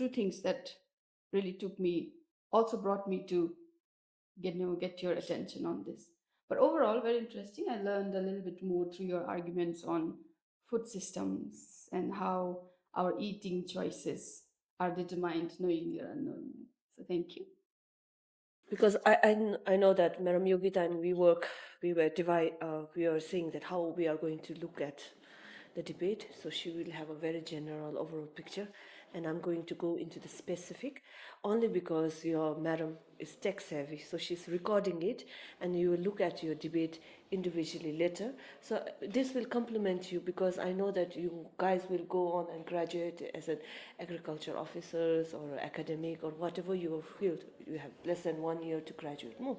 two things that really brought me to get your attention on this. But overall, very interesting. I learned a little bit more through your arguments on food systems and how our eating choices are determined knowingly or unknowingly. So thank you. Because I know that Madam Yogita and we were saying that how we are going to look at the debate. So she will have a very general overall picture, and I'm going to go into the specific only because your madam is tech savvy. So she's recording it, and you will look at your debate individually later. So this will complement you because I know that you guys will go on and graduate as an agriculture officers or academic or whatever your field. You have less than 1 year to graduate more.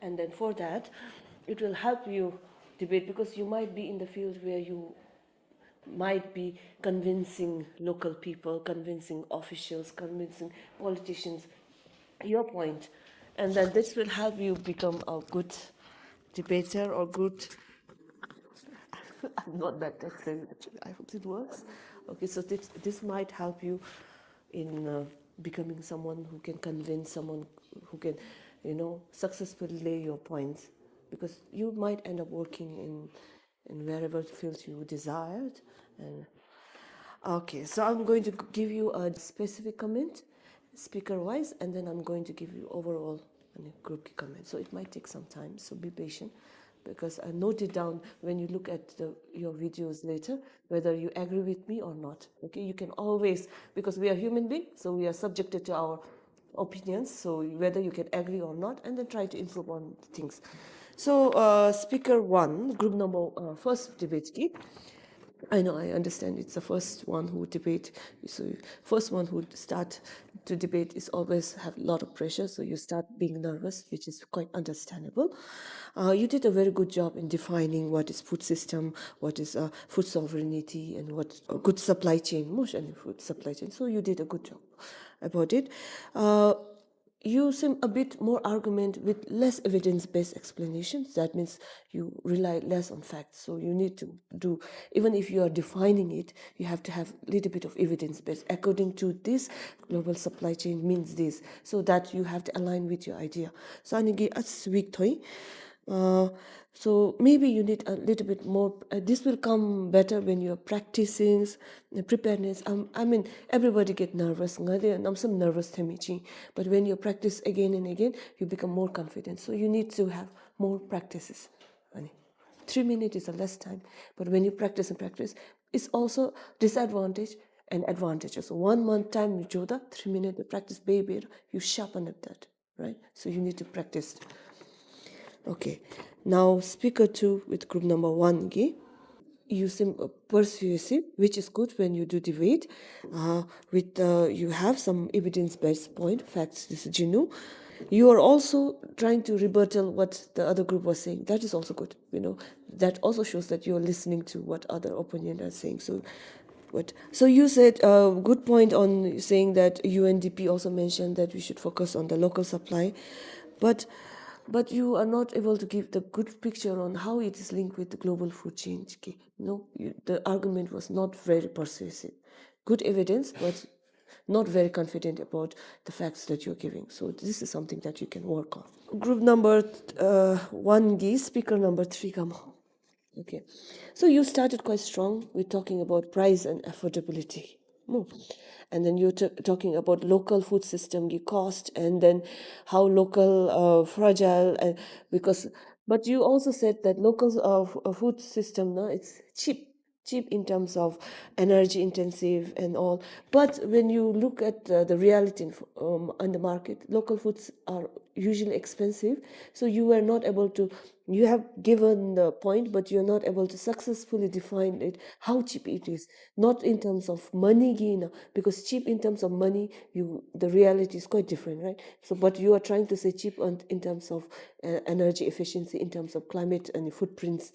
And then for that, it will help you debate because you might be in the field where you might be convincing local people, convincing officials, convincing politicians your point. And then this will help you become a good debater or good. I'm not that tech savvy, actually. I hope it works. Okay, so this might help you in becoming someone who can convince someone who can, successfully lay your points, because you might end up working in wherever fields you desired. And okay, so I'm going to give you a specific comment, speaker wise, and then I'm going to give you overall and a group comment. So it might take some time, so be patient, because I note it down when you look at your videos later, whether you agree with me or not. Okay, you can always, because we are human beings, so we are subjected to our opinions, so whether you can agree or not, and then try to improve on things. So speaker one, group number, first debate key. I know, I understand it's the first one who would debate. So first one who would start to debate is always have a lot of pressure. So you start being nervous, which is quite understandable. You did a very good job in defining what is food system, what is food sovereignty, and what good supply chain, motion in food supply chain. So you did a good job about it. You seem a bit more argument with less evidence-based explanations. That means you rely less on facts. So you need to do, even if you are defining it, you have to have a little bit of evidence-based. According to this, global supply chain means this, so that you have to align with your idea. So anigi as weak toy. So maybe you need a little bit more. This will come better when you're practicing preparedness. I mean, everybody get nervous. I'm some nervous, but when you practice again and again, you become more confident. So you need to have more practices. 3 minutes is a less time, but when you practice and practice, it's also disadvantage and advantages. So 1 month time you do that, 3 minutes you practice, baby, you sharpen up that, right? So you need to practice. Okay, now speaker two with group number one. You seem persuasive, which is good when you do debate. With you have some evidence-based point, facts. This is Jinu. You are also trying to rebuttal what the other group was saying. That is also good. That also shows that you are listening to what other opponents are saying. So you said a good point on saying that UNDP also mentioned that we should focus on the local supply, but you are not able to give the good picture on how it is linked with the global food chain. The argument was not very persuasive. Good evidence, but not very confident about the facts that you're giving. So this is something that you can work on. Group number one, speaker number three, come on. Okay, so you started quite strong with talking about price and affordability. And then you're talking about local food system, the cost, and then how local fragile, and but you also said that local food system, no, it's cheap in terms of energy intensive and all. But when you look at the reality on the market, local foods are usually expensive. So you were not able to, you have given the point, but you're not able to successfully define it, how cheap it is. Not in terms of money gain, because cheap in terms of money, the reality is quite different, right? So, but you are trying to say cheap in terms of energy efficiency, in terms of climate and footprints,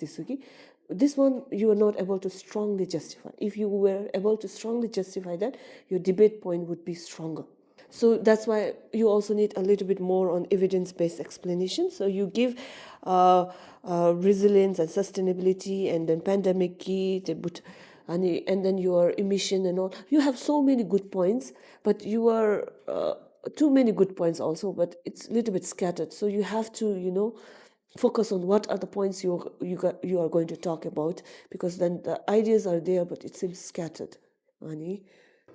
this one you are not able to strongly justify. If you were able to strongly justify that, your debate point would be stronger. So that's why you also need a little bit more on evidence-based explanation. So you give resilience and sustainability, and then pandemic key, and then your emission and all. You have so many good points, but you are too many good points also, but it's a little bit scattered. So you have to, focus on what are the points you are going to talk about, because then the ideas are there, but it seems scattered. Ani.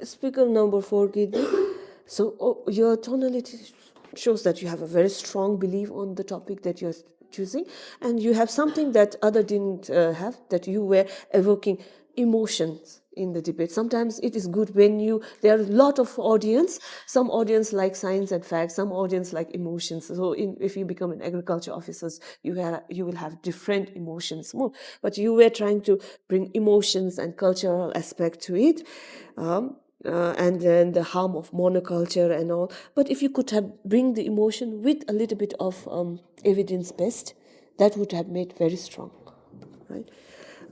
Speaker number 4, Gidi. So your tonality shows that you have a very strong belief on the topic that you're choosing, and you have something that other didn't have, that you were evoking emotions in the debate. Sometimes it is good when there are a lot of audience. Some audience like science and facts, some audience like emotions. So if you become an agriculture officer, you will have different emotions more. But you were trying to bring emotions and cultural aspect to it. And then the harm of monoculture and all. But if you could have bring the emotion with a little bit of evidence-based, that would have made very strong, right?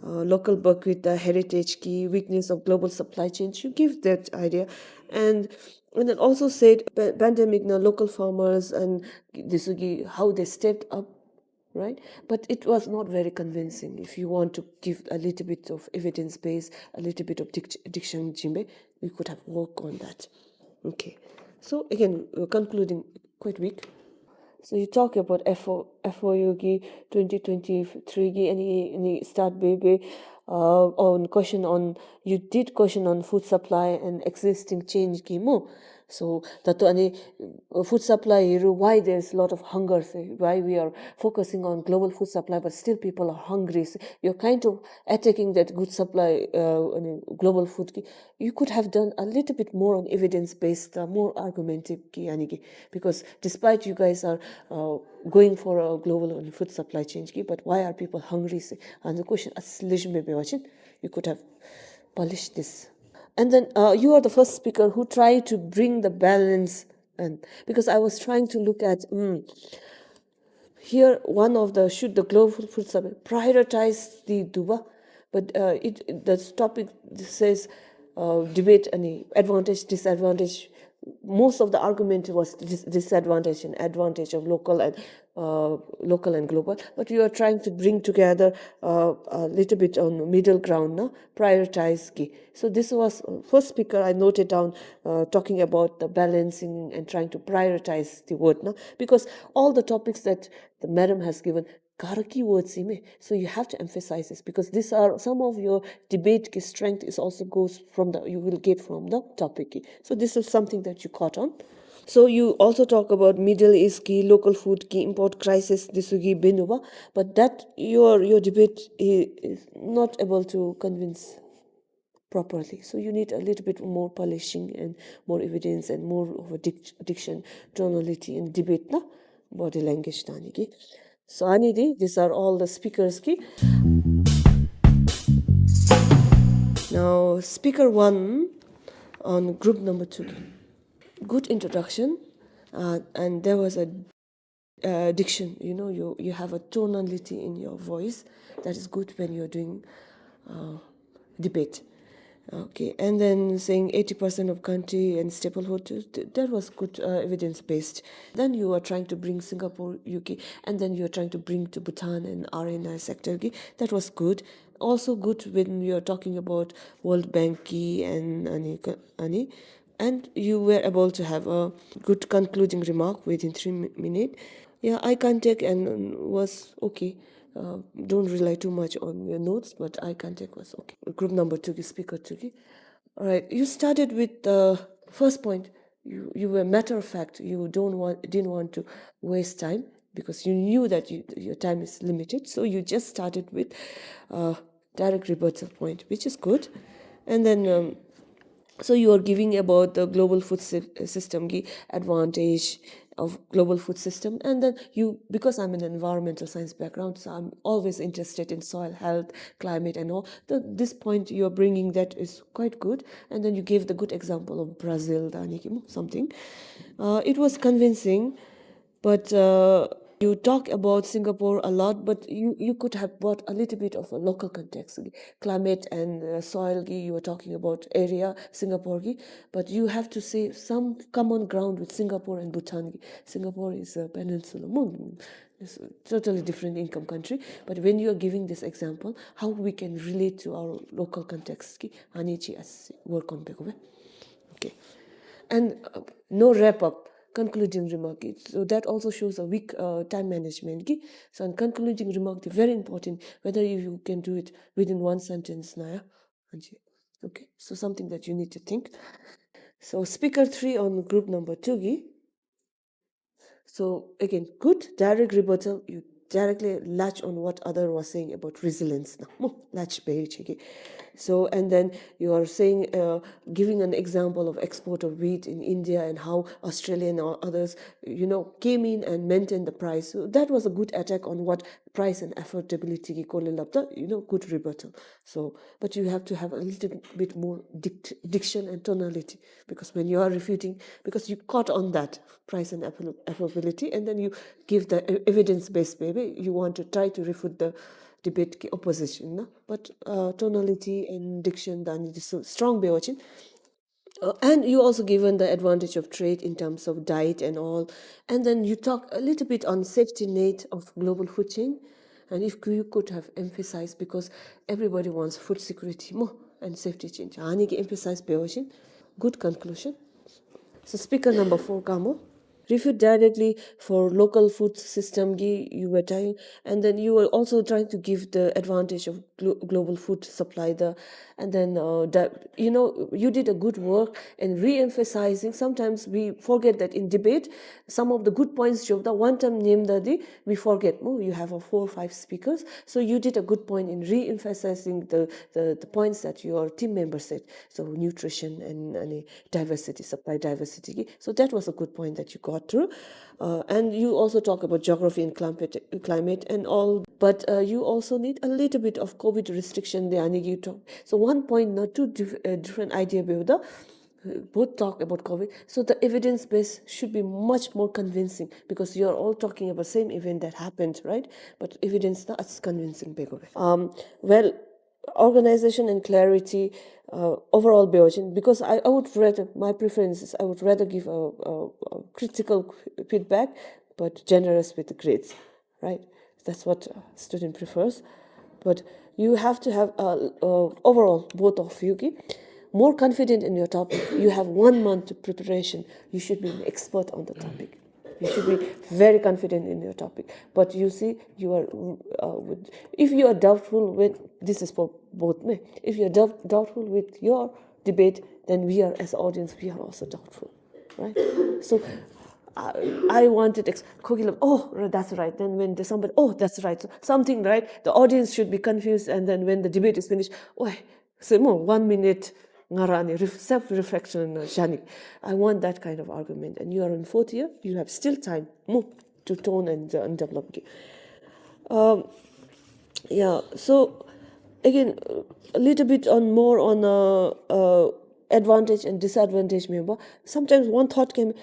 Local buckwheat, the heritage key, weakness of global supply chains, you give that idea. And then also said pandemic, now local farmers and this how they stepped up, right? But it was not very convincing. If you want to give a little bit of evidence base, a little bit of diction, Jimbe, we could have worked on that. Okay. So again, concluding, quite weak. So you talk about FOU 2023 any start baby on question on you did question on food supply and existing change mo. So that any food supply why there's a lot of hunger, why we are focusing on global food supply but still people are hungry. So you're kind of attacking that good supply global food. You could have done a little bit more on evidence based, more argumentative because despite you guys are going for a global food supply change, but why are people hungry? And the question you could have polished this. And then you are the first speaker who tried to bring the balance, and because I was trying to look at here one of the should the global food supply prioritize the duba, but the topic says debate any advantage disadvantage. Most of the argument was disadvantage and advantage of local and global, but you are trying to bring together a little bit on middle ground, no? Prioritize key. So this was first speaker I noted down talking about the balancing and trying to prioritize the word, no? Because all the topics that the madam has given keywords, so you have to emphasize this because these are some of your debate strength is also goes from you will get from the topic. So this is something that you caught on. So you also talk about Middle East key, local food key, import crisis, disugi benuba, but that your debate is not able to convince properly. So you need a little bit more polishing and more evidence and more of a diction, tonality and debate na body language tani ki. So Anidi, these are all the speakers ki. Now speaker 1 on group number 2. Good introduction, and there was a diction. You have a tonality in your voice that is good when you're doing debate. Okay, and then saying 80% of country and staplehood, that was good evidence-based. Then you are trying to bring Singapore, UK, and then you are trying to bring to Bhutan and RNI sector. That was good. Also good when you are talking about World Bank and Ani, and you were able to have a good concluding remark within 3 minutes. Yeah, eye contact and was okay. Don't rely too much on your notes, but eye contact was okay. Group number 2, speaker 2. All right, you started with the first point. You were matter of fact. You didn't want to waste time because you knew that your time is limited. So you just started with direct rebuttal point, which is good. And then so you are giving about the global food system advantage of global food system, and then because I'm an environmental science background, so I'm always interested in soil health, climate and all. This point you're bringing that is quite good, and then you gave the good example of Brazil, something. It was convincing, but you talk about Singapore a lot, but you could have brought a little bit of a local context, climate and soil. You were talking about area Singapore, but you have to say some common ground with Singapore and Bhutan. Singapore is a peninsula. It's a totally different income country. But when you are giving this example, how we can relate to our local context, ki ani chi as work on beko. Okay. And no wrap up, concluding remark. So that also shows a weak time management. Ki. So in concluding remark, the very important, whether you can do it within one sentence. Naya. Okay, so something that you need to think. So speaker 3 on group number 2. Ki. So again, good direct rebuttal. You directly latch on what other was saying about resilience. Latch page. So and then you are saying, giving an example of export of wheat in India and how Australian or others, came in and maintained the price. So that was a good attack on what price and affordability ki kole labda, good rebuttal. So, but you have to have a little bit more diction and tonality, because when you are refuting, because you caught on that price and affordability, and then you give the evidence-based, maybe you want to try to refute the debate ki opposition, na? But tonality and diction dan so strong be watching. And you also given the advantage of trade in terms of diet and all, and then you talk a little bit on safety net of global food chain, and if you could have emphasized, because everybody wants food security more and safety chain. Ani ki emphasize be watching. Good conclusion. So speaker number 4, Kamo. Refute directly for local food system you were trying, and then you were also trying to give the advantage of global food supply and then you did a good work in re-emphasizing. Sometimes we forget that in debate some of the good points the one time name we forget. You have 4 or 5 speakers, so you did a good point in re-emphasizing the points that your team members said. So nutrition and diversity, supply diversity. So that was a good point that you got through. And you also talk about geography and climate and all, but you also need a little bit of COVID restriction there. So one point, not two different idea about both talk about COVID. So the evidence base should be much more convincing, because you're all talking about same event that happened, right? But evidence that's convincing. Well, organization and clarity, overall Beojin, because I would rather, my preference is I would rather give a critical feedback, but generous with the grades, right? That's what a student prefers. But you have to have overall, both of you, more confident in your topic. You have 1 month preparation. You should be an expert on the topic. You should be very confident in your topic. But you see, you are if you are doubtful with, this is for both me, if you are doubtful with your debate, then we are, as audience, we are also doubtful, right? So I wanted, oh, that's right. Then when somebody, oh, that's right. So something, right? The audience should be confused, and then when the debate is finished, oh, say more 1 minute, ngarani, self-reflection, Shani. I want that kind of argument. And you are in 4th year, you have still time more to tone and develop. Yeah, so again, a little bit on more on advantage and disadvantage. Member, sometimes one thought came,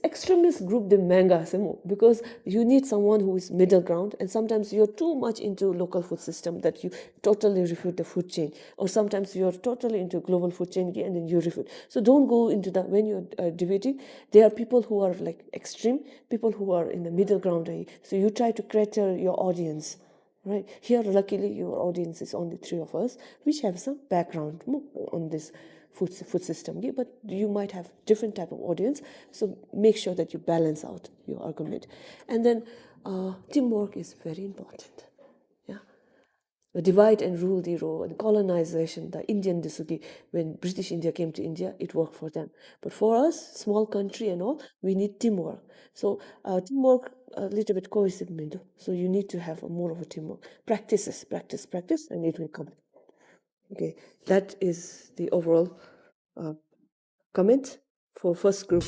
extremist group the manga, because you need someone who is middle ground, and sometimes you're too much into local food system that you totally refute the food chain, or sometimes you're totally into global food chain and then you refute. So don't go into that when you're debating. There are people who are like extreme, people who are in the middle ground. So you try to cater your audience. Right here, luckily, your audience is only 3 of us, which have some background on this food system. But you might have different type of audience, so make sure that you balance out your argument. And then teamwork is very important. Yeah, the divide and rule the role and colonization. The Indian Disugi, when British India came to India, it worked for them. But for us, small country and all, we need teamwork. So teamwork a little bit cohesive. So you need to have more of a teamwork. Practice, and it will come. Okay, that is the overall comment for first group.